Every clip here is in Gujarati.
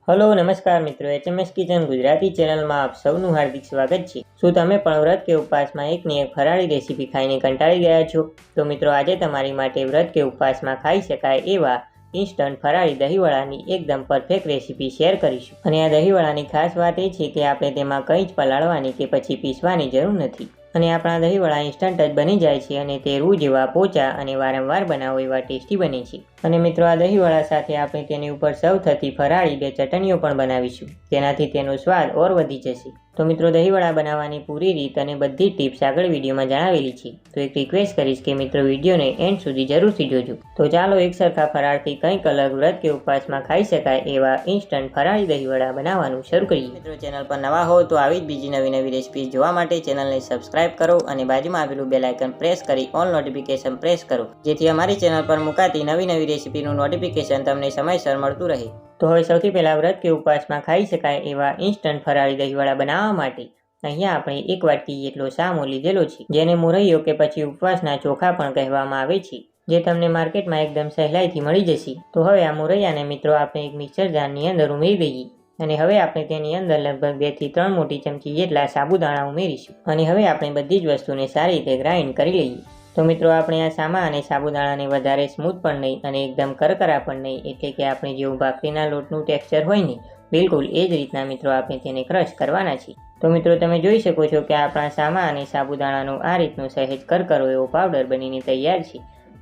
हेलो नमस्कार मित्रों, HMS किचन गुजराती चैनल में आप सबनु हार्दिक स्वागत है। शू तमे पण व्रत के उपवास में एक ने एक फराળી रेसिपी खाईने कंटाळी गया छो? तो मित्रों आज तमारी माटे व्रत के उपवास में खाई शकाय एवा इंस्टंट फराળી दहीवડાની एकदम परफेक्ट रेसिपी शेर करीशुं। अने आ दहीवડાની खास बात ए छे के आपणे तेमां कंई ज पलाळवानी के पछी पीसवानी जरूर नथी અને આપણા દહીંવડા ઇન્સ્ટન્ટ જ બની જાય છે અને તે રૂ જેવા પોચા અને વારંવાર બનાવો એવા ટેસ્ટી બને છે। અને મિત્રો આ દહીંવડા સાથે આપણે તેની ઉપર સર્વ થતી ફરાળી બે ચટણીઓ પણ બનાવીશું, તેનાથી તેનો સ્વાદ ઓર વધી જશે। તો મિત્રો દહીંવડા બનાવવાની પૂરી રીત અને બધી ટિપ્સ આગળ વિડીયોમાં જણાવેલી છે, તો એક રિક્વેસ્ટ કરીશ કે મિત્રો વિડીયોને એન્ડ સુધી જરૂરથી જોજો। તો ચાલો એક સરખા ફરાળથી કંઈક અલગ વ્રત કે ઉપવાસમાં ખાઈ શકાય એવા ઇન્સ્ટન્ટ ફરાળી દહીંવડા બનાવવાનું શરૂ કરીએ। મિત્રો ચેનલ પર નવા હો તો આવી જ બીજી નવી રેસિપી જોવા માટે ચેનલને સબસ્ક્રાઇબ करो અને બાજુમાં આવેલું બેલ આઇકન પ્રેસ કરી ઓલ નોટિફિકેશન પ્રેસ કરો, જેથી અમારી ચેનલ પર મુકાતી નવી રેસિપીનું નોટિફિકેશન તમને સમયસર મળતું રહે। તો હવે સૌથી પહેલા વ્રત કે ઉપવાસમાં ખાઈ શકાય એવા ઇન્સ્ટન્ટ ફરાળી દહીંવડા બનાવવા માટે અહીંયા આપણે એક વાટકી જેટલો સામો લીધેલો છે, જેને મુરૈયો કે પછી ઉપવાસના ચોખા પણ કહેવામાં આવે છે, જે તમને માર્કેટમાં એકદમ સહેલાઈથી મળી જશે। તો હવે આ મુરૈયાને મિત્રો આપણે એક મિક્સર જારની અંદર ઉમેરી દઈએ અને હવે આપણે તેની અંદર લગભગ 2 થી 3 મોટી ચમચી જેટલા સાબુદાણા ઉમેરીશું અને હવે આપણે બધી જ વસ્તુને સારી રીતે ગ્રાઇન્ડ કરી લઈએ। તો મિત્રો આપણે આ સામા અને સાબુદાણાને વધારે સ્મૂથ પણ નહીં અને એકદમ કરકરા પણ નહીં, એટલે કે આપણે જેવું ભાખરીના લોટનું ટેક્સચર હોય ને બિલકુલ એ જ રીતના મિત્રો આપણે તેને ક્રશ કરવાના છે। તો મિત્રો તમે જોઈ શકો છો કે આપણા સામા અને સાબુદાણાનો આ રીતનો સહેજ કરકરો એવો પાવડર બનીને તૈયાર છે।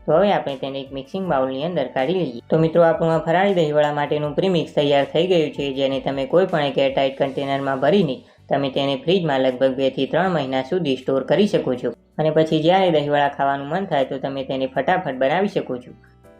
તો હવે આપણે તેને એક મિક્સિંગ બાઉલની અંદર કાઢી લઈએ। તો મિત્રો આપણું આ ફરાળી દહીંવડા માટેનું પ્રીમિક્સ તૈયાર થઈ ગયું છે, જેને તમે કોઈ પણ એક એરટાઇટ કન્ટેનરમાં ભરીને તમે તેને ફ્રીજમાં લગભગ 2 થી 3 મહિના સુધી સ્ટોર કરી શકો છો અને પછી જ્યારે દહીંવડા ખાવાનું મન થાય તો તમે તેને ફટાફટ બનાવી શકો છો।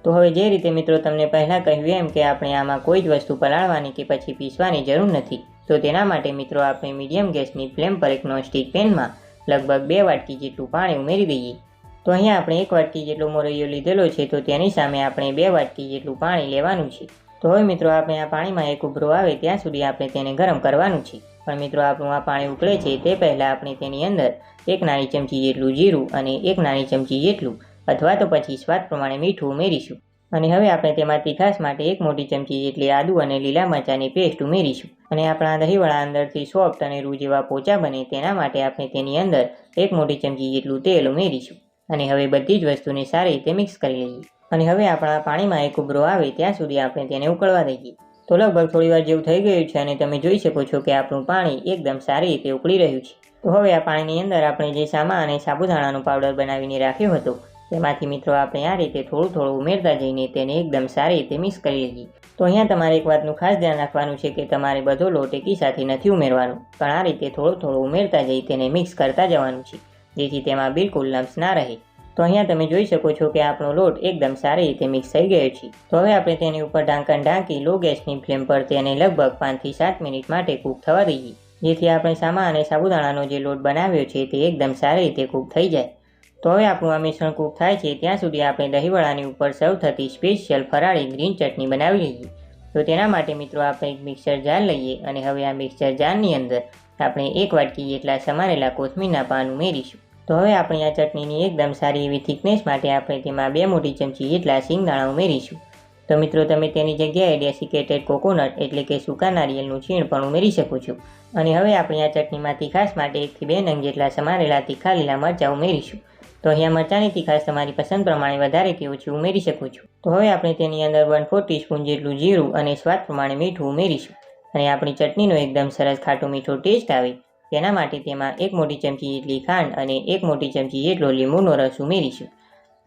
તો હવે જે રીતે મિત્રો તમને પહેલાં કહ્યું એમ કે આપણે આમાં કોઈ જ વસ્તુ પલાળવાની કે પછી પીસવાની જરૂર નથી, તો તેના માટે મિત્રો આપણે મીડિયમ ગેસની ફ્લેમ પર એક નોનસ્ટિક પેનમાં લગભગ 2 વાટકી જેટલું પાણી ઉમેરી દઈએ। તો અહીંયા આપણે 1 વાટકી જેટલો મોરૈયો લીધેલો છે, તો તેની સામે આપણે 2 વાટકી જેટલું પાણી લેવાનું છે। તો હવે મિત્રો આપણે આ પાણીમાં એક ઉભરો આવે ત્યાં સુધી આપણે તેને ગરમ કરવાનું છે, પણ મિત્રો આપણું આ પાણી ઉકળે છે તે પહેલાં આપણે તેની અંદર 1 નાની ચમચી જેટલું જીરું અને 1 નાની ચમચી જેટલું અથવા તો પછી સ્વાદ પ્રમાણે મીઠું ઉમેરીશું અને હવે આપણે તેમાં તીખાશ માટે 1 મોટી ચમચી જેટલી આદુ અને લીલા મરચાંની પેસ્ટ ઉમેરીશું અને આપણા દહીંવડા અંદરથી સોફ્ટ અને રૂ જેવા પોચા બને તેના માટે આપણે તેની અંદર 1 મોટી ચમચી જેટલું તેલ ઉમેરીશું અને હવે બધી જ વસ્તુને સારી રીતે મિક્સ કરી લઈએ અને હવે આપણા પાણીમાં એક ઉભરો આવે ત્યાં સુધી આપણે તેને ઉકળવા દઈએ। તો લગભગ થોડીવાર જેવું થઈ ગયું છે અને તમે જોઈ શકો છો કે આપણું પાણી એકદમ સારી રીતે ઉકળી રહ્યું છે। તો હવે આ પાણીની અંદર આપણે જે સામા અને સાબુદાણાનો પાવડર બનાવીને રાખ્યો હતો તેમાંથી મિત્રો આપણે આ રીતે થોડું ઉમેરતા જઈને તેને એકદમ સારી રીતે મિક્સ કરી લઈએ। તો અહીંયા તમારે એક વાતનું ખાસ ધ્યાન રાખવાનું છે કે તમારે બધો લોટ એકી સાથે નથી ઉમેરવાનો, પણ આ રીતે થોડું ઉમેરતા જઈ તેને મિક્સ કરતા જવાનું છે, જેથી તેમાં બિલકુલ લમ્સ ના રહે। તો અહીંયા તમે જોઈ શકો છો કે આપણો લોટ એકદમ સારી રીતે મિક્સ થઈ ગયો છે। તો હવે આપણે તેની ઉપર ઢાંકણ ઢાંકી લો ગેસની ફ્લેમ પર તેને લગભગ 5 થી 7 મિનિટ માટે કૂક થવા દઈએ, જેથી આપણે સામા અને સાબુદાણાનો જે લોટ બનાવ્યો છે તે એકદમ સારી રીતે કૂક થઈ જાય। તો હવે આપણું આ મિશ્રણ કૂક થાય છે ત્યાં સુધી આપણે દહીંવડાની ઉપર સર્વ થતી સ્પેશિયલ ફરાળી ગ્રીન ચટણી બનાવી લઈએ। તો તેના માટે મિત્રો આપણે એક મિક્સર જાર લઈએ અને હવે આ મિક્સર જારની અંદર આપણે 1 વાટકી જેટલા સમારેલા કોથમીરના પાન ઉમેરીશું। તો હવે આપણી આ ચટણીની એકદમ સારી એવી થિકનેસ માટે આપણે તેમાં 2 મોટી ચમચી જેટલા સિંગદાણા ઉમેરીશું। તો મિત્રો તમે તેની જગ્યાએ ડેસિકેટેડ કોકોનટ એટલે કે સૂકા નારિયેળનું છીણ પણ ઉમેરી શકો છો અને હવે આપણી આ ચટણીમાં તીખાશ માટે 1 થી 2 નંગ જેટલા સમારેલા તીખા લીલા મરચાં ઉમેરીશું। તો અહીંયા મરચાંની તીખાશ તમારી પસંદ પ્રમાણે વધારે કે ઓછી ઉમેરી શકો છો। તો હવે આપણે તેની અંદર 1/4 ટીસ્પૂન જેટલું જીરું અને સ્વાદ પ્રમાણે મીઠું ઉમેરીશું અને આપણી ચટણીનો એકદમ સરસ ખાટો મીઠો ટેસ્ટ આવે તેના માટે તેમાં 1 મોટી ચમચી જેટલી ખાંડ અને 1 મોટી ચમચી જેટલો લીંબુનો રસ ઉમેરીશું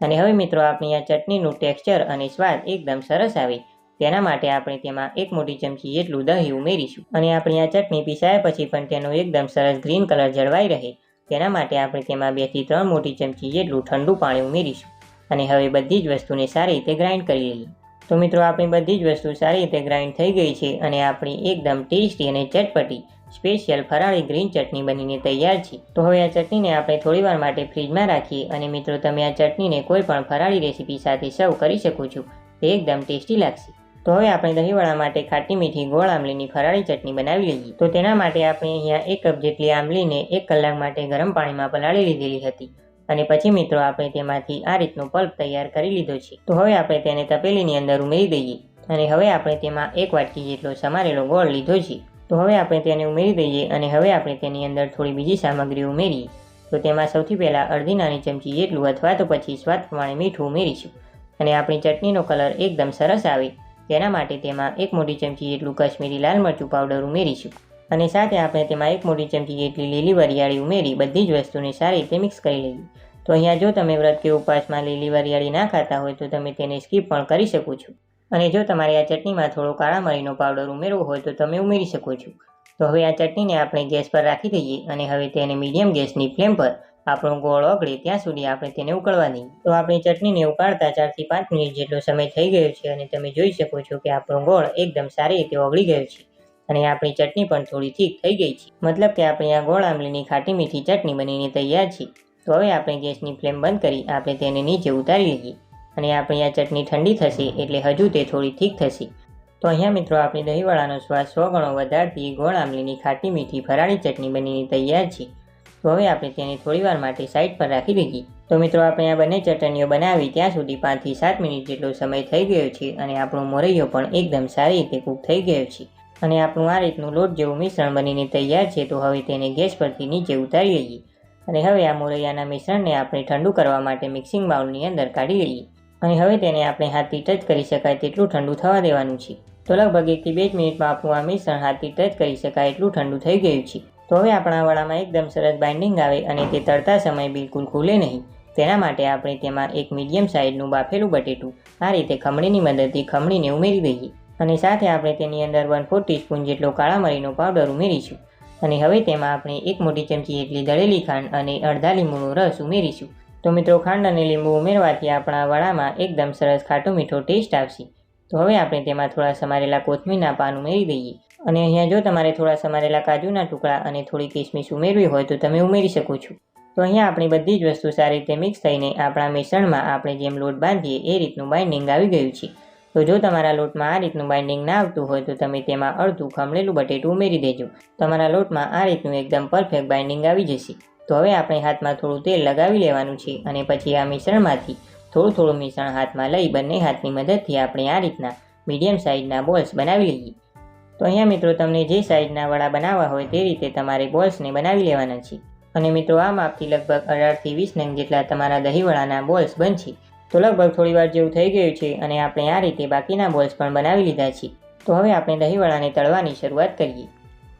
અને હવે મિત્રો આપણી આ ચટણીનું ટેક્સચર અને સ્વાદ એકદમ સરસ આવે તેના માટે આપણે તેમાં 1 મોટી ચમચી જેટલું દહીં ઉમેરીશું અને આપણી આ ચટણી પીસાયા પછી પણ તેનો એકદમ સરસ ગ્રીન કલર જળવાઈ રહે તેના માટે આપણે તેમાં 2 થી 3 મોટી ચમચી જેટલું ઠંડુ પાણી ઉમેરીશું અને હવે બધી જ વસ્તુને સારી રીતે ગ્રાઇન્ડ કરી લઈએ। તો મિત્રો આપણી બધી જ વસ્તુ સારી રીતે ગ્રાઇન્ડ થઈ ગઈ છે અને આપણી એકદમ ટેસ્ટી અને ચટપટી સ્પેશિયલ ફરાળી ગ્રીન ચટણી બનીને તૈયાર છે। તો હવે આ ચટણીને આપણે થોડીવાર માટે ફ્રીજમાં રાખીએ અને મિત્રો તમે આ ચટણીને કોઈ પણ ફરાળી રેસીપી સાથે સર્વ કરી શકો છો, તે એકદમ ટેસ્ટી લાગશે। તો હવે આપણે દહીંવડા માટે ખાટી મીઠી ગોળ આંબલીની ફરાળી ચટણી બનાવી લઈએ। તો તેના માટે આપણે અહીંયા 1 કપ જેટલી આંબલીને 1 કલાક માટે ગરમ પાણીમાં પલાળી લીધેલી હતી અને પછી મિત્રો આપણે તેમાંથી આ રીતનો પલ્પ તૈયાર કરી લીધો છે। તો હવે આપણે તેને તપેલીની અંદર ઉમેરી દઈએ। અને હવે આપણે તેમાં 1 વાટકી જેટલો સમારેલો ગોળ લીધો છે. તો હવે આપણે તેને ઉમેરી દઈએ અને હવે આપણે તેની અંદર થોડી બીજી સામગ્રી ઉમેરીએ. તો તેમાં સૌથી પહેલાં અડધી નાની ચમચી જેટલું અથવા તો પછી સ્વાદ પ્રમાણે મીઠું ઉમેરીશું. અને આપણી ચટણીનો કલર એકદમ સરસ આવે તેના માટે તેમાં 1 મોટી ચમચી જેટલું કશ્મીરી લાલ મરચું પાવડર ઉમેરીશું. અને સાથે આપણે તેમાં 1 મોટી ચમચી જેટલી લીલી વરિયાળી ઉમેરી બધી જ વસ્તુને સારી રીતે મિક્સ કરી લઈએ. તો અહીંયા જો તમે વ્રત કે ઉપવાસમાં લીલી વરિયાળી ના ખાતા હોય તો તમે તેને સ્કીપ પણ કરી શકો છો. અને જો તમારે આ ચટણીમાં થોડો કાળા મરીનો પાવડર ઉમેરવો હોય તો તમે ઉમેરી શકો છો. તો હવે આ ચટણીને આપણે ગેસ પર રાખી દઈએ અને હવે તેને મીડિયમ ગેસની ફ્લેમ પર આપણો ગોળ ઓગળે ત્યાં સુધી આપણે તેને ઉકળવા દઈએ. તો આપણી ચટણીને ઉકાળતા 4 થી 5 મિનિટ જેટલો સમય થઈ ગયો છે અને તમે જોઈ શકો છો કે આપણો ગોળ એકદમ સારી રીતે ઓગળી ગયો છે અને આપણી ચટણી પણ થોડી ઠીક થઈ ગઈ છે. મતલબ કે આપણી આ ગોળ આંબલીની ખાટી મીઠી ચટણી બનીને તૈયાર છે. તો હવે આપણે ગેસની ફ્લેમ બંધ કરી આપણે તેને નીચે ઉતારી લઈએ અને આપણી આ ચટણી ઠંડી થશે એટલે હજુ તે થોડી ઠીક થશે. તો અહીંયા મિત્રો આપણી દહીંવડાનો સ્વાદ 100 ગણો વધારતી ગોળ આંબલીની ખાટી મીઠી ફરાળી ચટણી બનીને તૈયાર છે. તો હવે આપણે તેને થોડીવાર માટે સાઈડ પર રાખી દઈએ. તો મિત્રો આપણે આ બંને ચટણીઓ બનાવી ત્યાં સુધી 5 થી 7 મિનિટ જેટલો સમય થઈ ગયો છે અને આપણો મોરૈયો પણ એકદમ સારી રીતે કૂક થઈ ગયો છે અને આપણું આ રીતનું લોટ જેવું મિશ્રણ બનીને તૈયાર છે. તો હવે તેને ગેસ પરથી નીચે ઉતારી લઈએ અને હવે આ મોરૈયાના મિશ્રણને આપણે ઠંડુ કરવા માટે મિક્સિંગ બાઉલની અંદર કાઢી લઈએ અને હવે તેને આપણે હાથથી ટચ કરી શકાય તેટલું ઠંડુ થવા દેવાનું છે. તો લગભગ 1 થી 2 મિનિટમાં આપણું આ મિશ્રણ હાથથી ટચ કરી શકાય એટલું ઠંડુ થઈ ગયું છે. તો હવે આપણા વડામાં એકદમ સરસ બાઇન્ડિંગ આવે અને તે તળતા સમયે બિલકુલ ખુલે નહીં તેના માટે આપણે તેમાં એક મીડિયમ સાઇઝનું બાફેલું બટેટું આ રીતે ખમણીની મદદથી ખમણીને ઉમેરી દઈએ અને સાથે આપણે તેની અંદર 1/4 ટીસ્પૂન જેટલો કાળા મરીનો પાવડર ઉમેરીશું અને હવે તેમાં આપણે 1 મોટી ચમચી જેટલી દળેલી ખાંડ અને અડધા લીંબુનો રસ ઉમેરીશું. તો મિત્રો ખાંડ અને લીંબુ ઉમેરવાથી આપણા વડામાં એકદમ સરસ ખાટો મીઠો ટેસ્ટ આવશે. તો હવે આપણે તેમાં થોડા સમારેલા કોથમીરના પાન ઉમેરી દઈએ અને અહીંયા જો તમારે થોડા સમારેલા કાજુના ટુકડા અને થોડી કિસમિસ ઉમેરવી હોય તો તમે ઉમેરી શકો છો. તો અહીંયા આપણી બધી જ વસ્તુ સારી રીતે મિક્સ થઈને આપણા મિશ્રણમાં આપણે જેમ લોટ બાંધીએ એ રીતનું બાઇન્ડિંગ આવી ગયું છે. તો જો તમારા લોટમાં આ રીતનું બાઇન્ડિંગ ના આવતું હોય તો તમે તેમાં અડધું ખમણેલું બટેટું ઉમેરી દેજો. તમારા લોટમાં આ રીતનું એકદમ પરફેક્ટ બાઇન્ડિંગ આવી જશે. તો હવે આપણે હાથમાં થોડું તેલ લગાવી લેવાનું છે અને પછી આ મિશ્રણમાંથી થોડું મિશ્રણ હાથમાં લઈ બંને હાથની મદદથી આપણે આ રીતના મીડિયમ સાઇઝના બોલ્સ બનાવી લઈએ. તો અહીંયા મિત્રો તમને જે સાઇઝના વડા બનાવવા હોય તે રીતે તમારે બોલ્સને બનાવી લેવાના છે અને મિત્રો આ માપથી લગભગ 18 થી 20 નંગ જેટલા તમારા દહીંવડાના બોલ્સ બનશે. તો લગભગ થોડીવાર જેવું થઈ ગયું છે અને આપણે આ રીતે બાકીના બોલ્સ પણ બનાવી લીધા છે. તો હવે આપણે દહીંવડાને તળવાની શરૂઆત કરીએ.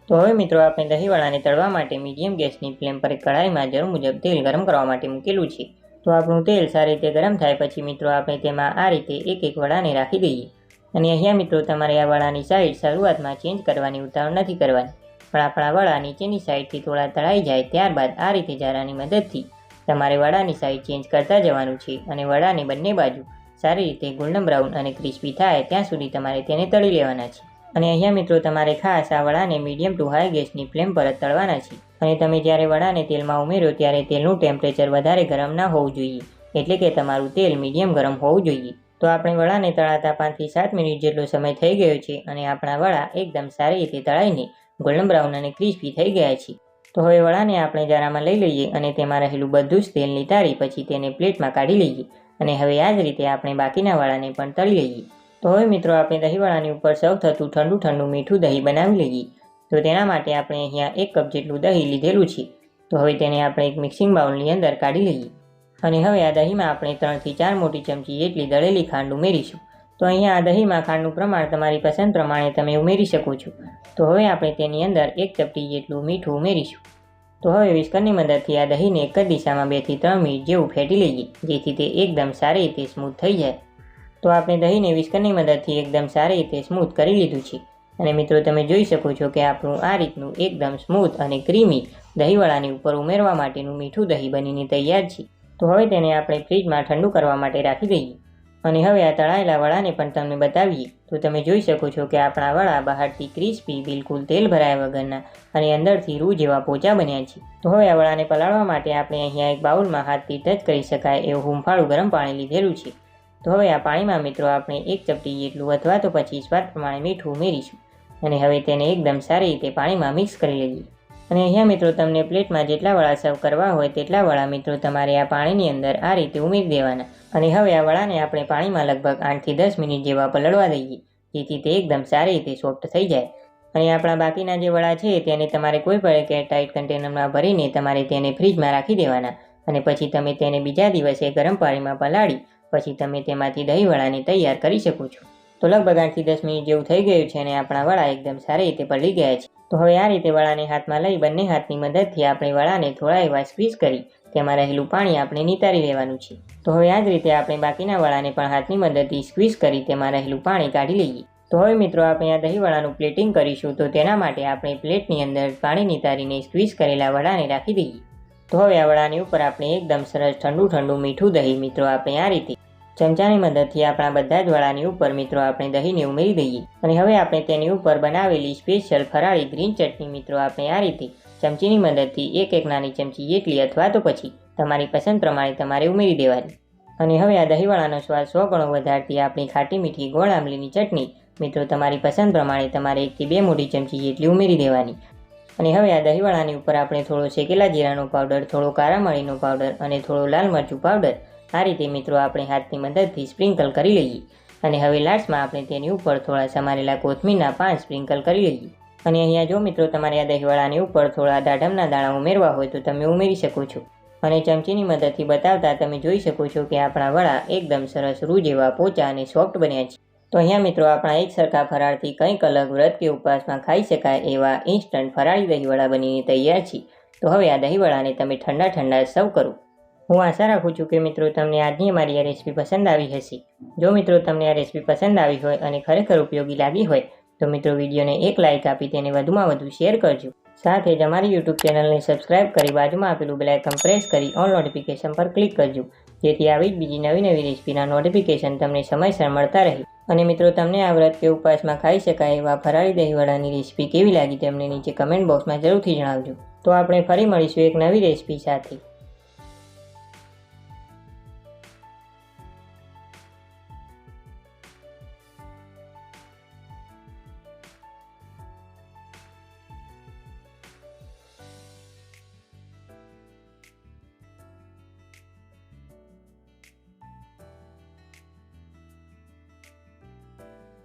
તો હવે મિત્રો આપણે દહીંવડાને તળવા માટે મીડિયમ ગેસની ફ્લેમ પર કઢાઈમાં જરૂર મુજબ તેલ ગરમ કરવા માટે મૂકેલું છે. તો આપણું તેલ સારી રીતે ગરમ થાય પછી મિત્રો આપણે તેમાં આ રીતે એક વડાને રાખી દઈએ અને અહીંયા મિત્રો તમારે આ વડાની સાઈડ શરૂઆતમાં ચેન્જ કરવાની ઉતાવળ નથી કરવાની પણ આપણા વડા નીચેની સાઈડથી થોડા તળાઈ જાય ત્યારબાદ આ રીતે જારાની મદદથી તમારે વડાની સાઈડ ચેન્જ કરતા જવાનું છે અને વડાની બંને બાજુ સારી રીતે ગોલ્ડન બ્રાઉન અને ક્રિસ્પી થાય ત્યાં સુધી તમારે તેને તળી લેવાના છે. અને અહીંયા મિત્રો તમારે ખાસ આ વડાને મીડિયમ ટુ હાઈ ગેસની ફ્લેમ પર જ તળવાના છે અને તમે જ્યારે વડાને તેલમાં ઉમેરો ત્યારે તેલનું ટેમ્પરેચર વધારે ગરમ ના હોવું જોઈએ એટલે કે તમારું તેલ મીડિયમ ગરમ હોવું જોઈએ. તો આપણે વડાને તળાતા 5 થી 7 મિનિટ જેટલો સમય થઈ ગયો છે અને આપણા વડા એકદમ સારી રીતે તળાઈને ગોલ્ડન બ્રાઉન અને ક્રિસ્પી થઈ ગયા છે. તો હવે વડાને આપણે જારામાં લઈ લઈએ અને તેમાં રહેલું બધું જ તેલ નિતારી પછી તેને પ્લેટમાં કાઢી લઈએ અને હવે આ જ રીતે આપણે બાકીના વડાને પણ તળી લઈએ. તો હવે મિત્રો આપણે દહીંવડાની ઉપર સર્વ થતું ઠંડુ મીઠું દહીં બનાવી લઈએ. તો તેના માટે આપણે અહીંયા 1 કપ જેટલું દહીં લીધેલું છે. તો હવે તેને આપણે એક મિક્સિંગ બાઉલની અંદર કાઢી લઈએ અને હવે આ દહીંમાં આપણે 3 થી 4 મોટી ચમચી જેટલી દળેલી ખાંડ ઉમેરીશું. તો અહીંયા આ દહીંમાં ખાંડનું પ્રમાણ તમારી પસંદ પ્રમાણે તમે ઉમેરી શકો છો. તો હવે આપણે તેની અંદર 1 ચપટી જેટલું મીઠું ઉમેરીશું. તો હવે વિસ્કરની મદદથી આ દહીંને એક જ દિશામાં 2 થી 3 મિનિટ જેવું ફેટી લઈએ જેથી તે એકદમ સારી રીતે સ્મૂથ થઈ જાય. તો આપણે દહીંને વિસ્કરની મદદથી એકદમ સારી રીતે સ્મૂથ કરી લીધું છે અને મિત્રો તમે જોઈ શકો છો કે આપણું આ રીતનું એકદમ સ્મૂથ અને ક્રીમી દહીંવડાની ઉપર ઉમેરવા માટેનું મીઠું દહીં બનીને તૈયાર છે. તો હવે તેને આપણે ફ્રીજમાં ઠંડુ કરવા માટે રાખી દઈએ અને હવે આ તળાયેલા વડાને પણ તમને બતાવીએ. તો તમે જોઈ શકો છો કે આપણા વડા બહારથી ક્રિસ્પી બિલકુલ તેલ ભરાયા વગરના અને અંદરથી રૂ જેવા પોચા બન્યા છે. તો હવે આ વડાને પલાળવા માટે આપણે અહીંયા એક બાઉલમાં હાથથી ટચ કરી શકાય એવું હુંફાળું ગરમ પાણી લીધેલું છે. તો હવે આ પાણીમાં મિત્રો આપણે 1 ચપટી જેટલું અથવા તો પછી સ્વાદ પ્રમાણે મીઠું ઉમેરીશું અને હવે તેને એકદમ સારી રીતે પાણીમાં મિક્સ કરી લઈએ. અને અહીંયા મિત્રો તમને પ્લેટમાં જેટલા વડા સર્વ કરવા હોય તેટલા વડા મિત્રો તમારે આ પાણીની અંદર આ રીતે ઉમેરી દેવાના અને હવે આ વડાને આપણે પાણીમાં લગભગ 8 થી 10 મિનિટ જેવા પલળવા દઈએ જેથી તે એકદમ સારી રીતે સોફ્ટ થઈ જાય. અને આપણા બાકીના જે વડા છે તેને તમારે કોઈ પણ એરટાઇટ કન્ટેનરમાં ભરીને તમારે તેને ફ્રીજમાં રાખી દેવાના. અને પછી તમે તેને બીજા દિવસે ગરમ પાણીમાં પલાળી પછી તમે તેમાંથી દહીં વડાને તૈયાર કરી શકો છો. તો લગભગ 8 થી 10 મિનિટ જેવું થઈ ગયું છે અને આપણા વડા એકદમ સારી રીતે પલળી ગયા છે. તો હવે આ રીતે વડાને હાથમાં લઈ બંને હાથની મદદથી આપણે વડાને થોડા એવા સ્ક્વીઝ કરી તેમાં રહેલું પાણી આપણે નિતારી લેવાનું છે. તો હવે આ જ રીતે આપણે બાકીના વડાને પણ હાથની મદદથી સ્ક્વીઝ કરી તેમાં રહેલું પાણી કાઢી લઈએ. તો હવે મિત્રો આપણે આ દહીં વડાનું પ્લેટિંગ કરીશું. તો તેના માટે આપણે પ્લેટની અંદર પાણી નિતારીને સ્ક્વીઝ કરેલા વડાને રાખી દઈએ. તો હવે આ વડાની ઉપર આપણે એકદમ સરસ ઠંડુ મીઠું દહીં મિત્રો આપણે આ રીતે ચમચાની મદદથી આપણા બધા જ વડાની ઉપર મિત્રો આપણે દહીંને ઉમેરી દઈએ. અને હવે આપણે તેની ઉપર બનાવેલી સ્પેશિયલ ફરાળી ગ્રીન ચટણી મિત્રો આપણે આ રીતે ચમચીની મદદથી એક નાની ચમચી જેટલી અથવા તો પછી તમારી પસંદ પ્રમાણે તમારે ઉમેરી દેવાની. અને હવે આ દહીંવડાનો સ્વાદ 100 ગણો વધારતી આપણી ખાટી મીઠી ગોળ આંબલીની ચટણી મિત્રો તમારી પસંદ પ્રમાણે તમારે 1 થી 2 મોટી ચમચી જેટલી ઉમેરી દેવાની. અને હવે આ દહીંવડાની ઉપર આપણે થોડો શેકેલા જીરાનો પાવડર, થોડો કાળા મરીનો પાવડર અને થોડો લાલ મરચું પાવડર આ રીતે મિત્રો આપણે હાથની મદદથી સ્પ્રિંકલ કરી લઈએ. અને હવે લાસ્ટમાં આપણે તેની ઉપર થોડા સમારેલા કોથમીરના પાન સ્પ્રિંકલ કરી લઈએ. અને અહીંયા જો મિત્રો તમારે આ દહીંવડાની ઉપર થોડા દાડમના દાણા ઉમેરવા હોય તો તમે ઉમેરી શકો છો. અને ચમચીની મદદથી બતાવતા તમે જોઈ શકો છો કે આપણા વડા એકદમ સરસ રૂ જેવા પોચા અને સોફ્ટ બન્યા છે. તો અહીંયા મિત્રો આપણા એક સરખા ફરાળથી કંઈક અલગ વ્રત કે ઉપવાસમાં ખાઈ શકાય એવા ઇન્સ્ટન્ટ ફરાળી દહીંવડા બનીને તૈયાર છે. તો હવે આ દહીંવડાને તમે ઠંડા સર્વ કરો. હું આશા રાખું છું કે મિત્રો તમને આજની અમારી આ રેસીપી પસંદ આવી હશે. જો મિત્રો તમને આ રેસીપી પસંદ આવી હોય અને ખરેખર ઉપયોગી લાગી હોય તો મિત્રો વિડીયોને એક લાઇક આપી તેને વધુમાં વધુ શેર કરજો. સાથે જ અમારી યુટ્યુબ ચેનલને સબસ્ક્રાઇબ કરી બાજુમાં આપેલું બેલ આઇકન પ્રેસ કરી ઓલ નોટિફિકેશન પર ક્લિક કરજો, જેથી આવી જ બીજી નવી રેસીપીના નોટિફિકેશન તમને સમયસર મળતા રહે. અને મિત્રો તમને આ વ્રત કે ઉપવાસમાં ખાઈ શકાય એવા ફરાળી દહીંવડાની રેસીપી કેવી લાગી તેમને નીચે કમેન્ટ બોક્સમાં જરૂરથી જણાવજો. તો આપણે ફરી મળીશું એક નવી રેસીપી સાથે.